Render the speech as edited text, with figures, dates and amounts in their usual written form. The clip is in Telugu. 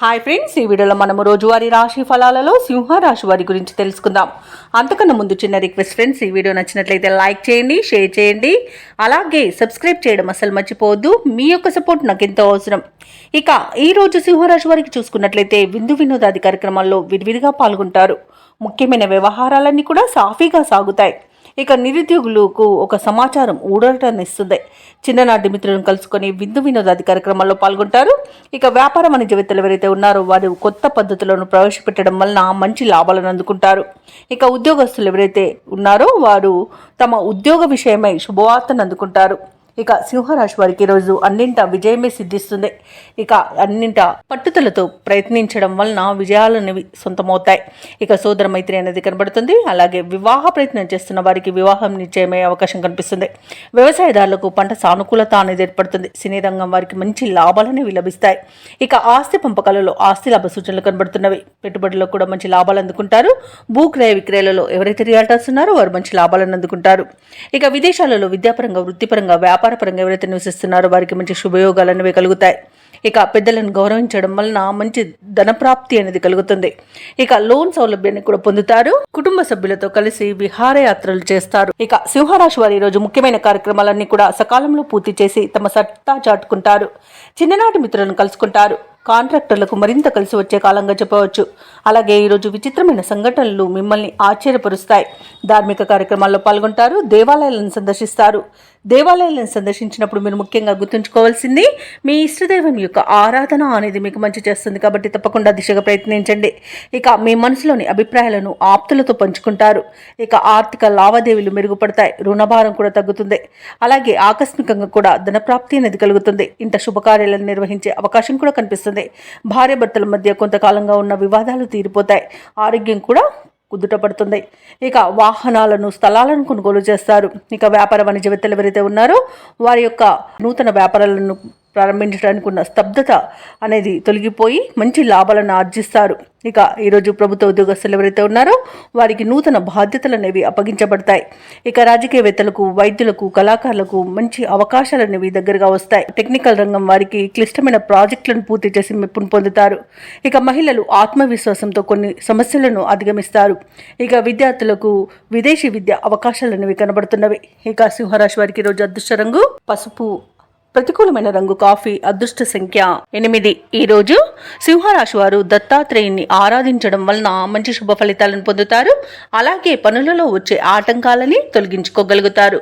హాయ్ ఫ్రెండ్స్, ఈ వీడియోలో మనము రోజువారీ రాశి ఫలాలలో సింహ రాశి వారి గురించి తెలుసుకుందాం. అంతకన్నా ముందు చిన్న రిక్వెస్ట్ ఫ్రెండ్స్, ఈ వీడియో నచ్చినట్లయితే లైక్ చేయండి, షేర్ చేయండి, అలాగే సబ్స్క్రైబ్ చేయడం అసలు మర్చిపోవద్దు. మీ యొక్క సపోర్ట్ నాకు ఎంతో అవసరం. ఇక ఈ రోజు సింహరాశి వారికి చూసుకున్నట్లయితే విందు వినోదాది కార్యక్రమాల్లో విరివిరిగా పాల్గొంటారు. ముఖ్యమైన వ్యవహారాలన్నీ కూడా సాఫీగా సాగుతాయి. ఇక నిరుద్యోగులకు ఒక సమాచారం ఊరటనిస్తుంది. చిన్ననాటి మిత్రులను కలుసుకొని విందు వినోదాది కార్యక్రమాల్లో పాల్గొంటారు. ఇక వ్యాపార వాణిజ్యవేత్తలు ఎవరైతే ఉన్నారో వారు కొత్త పద్ధతులను ప్రవేశపెట్టడం వలన మంచి లాభాలను అందుకుంటారు. ఇక ఉద్యోగస్తులు ఎవరైతే ఉన్నారో వారు తమ ఉద్యోగ విషయమై శుభవార్తను అందుకుంటారు. ఇక సింహరాశి వారికి ఈరోజు అన్నింట విజయమే సిద్ధిస్తుంది. ఇక అన్నింట పట్టుదలతో ప్రయత్నించడం వలన విజయాలనేవి సొంతమవుతాయి. ఇక సోదర మైత్రి అనేది కనబడుతుంది. అలాగే వివాహ ప్రయత్నం చేస్తున్న వారికి వివాహం నిశ్చయమయ్యే అవకాశం కనిపిస్తుంది. వ్యవసాయదారులకు పంట సానుకూలత అనేది ఏర్పడుతుంది. సినీ రంగం వారికి మంచి లాభాలనేవి లభిస్తాయి. ఇక ఆస్తి పంపకాలలో ఆస్తి లాభ సూచనలు కనబడుతున్నవి. పెట్టుబడుల్లో కూడా మంచి లాభాలు అందుకుంటారు. భూక్రయ విక్రయాలలో ఎవరైతే రియాల్టర్స్ ఉన్నారో వారు మంచి లాభాలను అందుకుంటారు. ఇక విదేశాలలో విద్యాపరంగా, వృత్తిపరంగా, వ్యాపారపరంగా ఎవరైతే నివసిస్తున్నారో వారికి మంచి శుభయోగాలు అనేవి కలుగుతాయి. ఇక పెద్దలను గౌరవించడం వలన మంచి ధనప్రాప్తి అనేది కలుగుతుంది. ఇక లోన్ సౌలభ్యాన్ని కూడా పొందుతారు. కుటుంబ సభ్యులతో కలిసి విహారయాత్రలు చేస్తారు. ఇక సింహరాశి వారి రోజు ముఖ్యమైన కార్యక్రమాలన్నీ కూడా సకాలంలో పూర్తి చేసి తమ సత్తా చాటుకుంటారు. చిన్ననాటి మిత్రులను కలుసుకుంటారు. కాంట్రాక్టర్లకు మరింత కలిసి వచ్చే కాలంగా చెప్పవచ్చు. అలాగే ఈరోజు విచిత్రమైన సంఘటనలు మిమ్మల్ని ఆశ్చర్యపరుస్తాయి. ధార్మిక కార్యక్రమాల్లో పాల్గొంటారు. దేవాలయాలను సందర్శిస్తారు. దేవాలయాలను సందర్శించినప్పుడు మీరు ముఖ్యంగా గుర్తుంచుకోవాల్సింది మీ ఇష్టదైవం యొక్క ఆరాధన అనేది మీకు మంచి చేస్తుంది. కాబట్టి తప్పకుండా దిశగా ప్రయత్నించండి. ఇక మీ మనసులోని అభిప్రాయాలను ఆప్తులతో పంచుకుంటారు. ఇక ఆర్థిక లావాదేవీలు మెరుగుపడతాయి. రుణభారం కూడా తగ్గుతుంది. అలాగే ఆకస్మికంగా కూడా ధనప్రాప్తి అనేది కలుగుతుంది. ఇంత శుభకార్యాలను నిర్వహించే అవకాశం కూడా కనిపిస్తుంది. భార్యాభర్తల మధ్య కొంతకాలంగా ఉన్న వివాదాలు తీరిపోతాయి. ఆరోగ్యం కూడా కుదుటపడుతుంది. ఇక వాహనాలను, స్థలాలను కొనుగోలు చేస్తారు. ఇక వ్యాపార వాణిజ్యవేత్తలు ఎవరైతే ఉన్నారో వారి యొక్క నూతన వ్యాపారాలను ప్రారంభించడానికి ఉన్న స్తబ్దత అనేది తొలగిపోయి మంచి లాభాలను ఆర్జిస్తారు. ఇక ఈరోజు ప్రభుత్వ ఉద్యోగస్తులు ఎవరైతే ఉన్నారో వారికి నూతన బాధ్యతలు అనేవి అప్పగించబడతాయి. ఇక రాజకీయవేత్తలకు, వైద్యులకు, కళాకారులకు మంచి అవకాశాలు అనేవి దగ్గరగా వస్తాయి. టెక్నికల్ రంగం వారికి క్లిష్టమైన ప్రాజెక్టులను పూర్తి చేసి మెప్పును పొందుతారు. ఇక మహిళలు ఆత్మవిశ్వాసంతో కొన్ని సమస్యలను అధిగమిస్తారు. ఇక విద్యార్థులకు విదేశీ విద్య అవకాశాలు అనేవి కనబడుతున్నవి. ఇక సింహరాశి వారికి ఈరోజు అదృష్ట రంగు పసుపు, ప్రతికూలమైన రంగు కాఫీ, అదృష్ట సంఖ్య 8. ఈ రోజు సింహరాశి వారు దత్తాత్రేయుని ఆరాధించడం వలన మంచి శుభ ఫలితాలను పొందుతారు. అలాగే పనులలో వచ్చే ఆటంకాలని తొలగించుకోగలుగుతారు.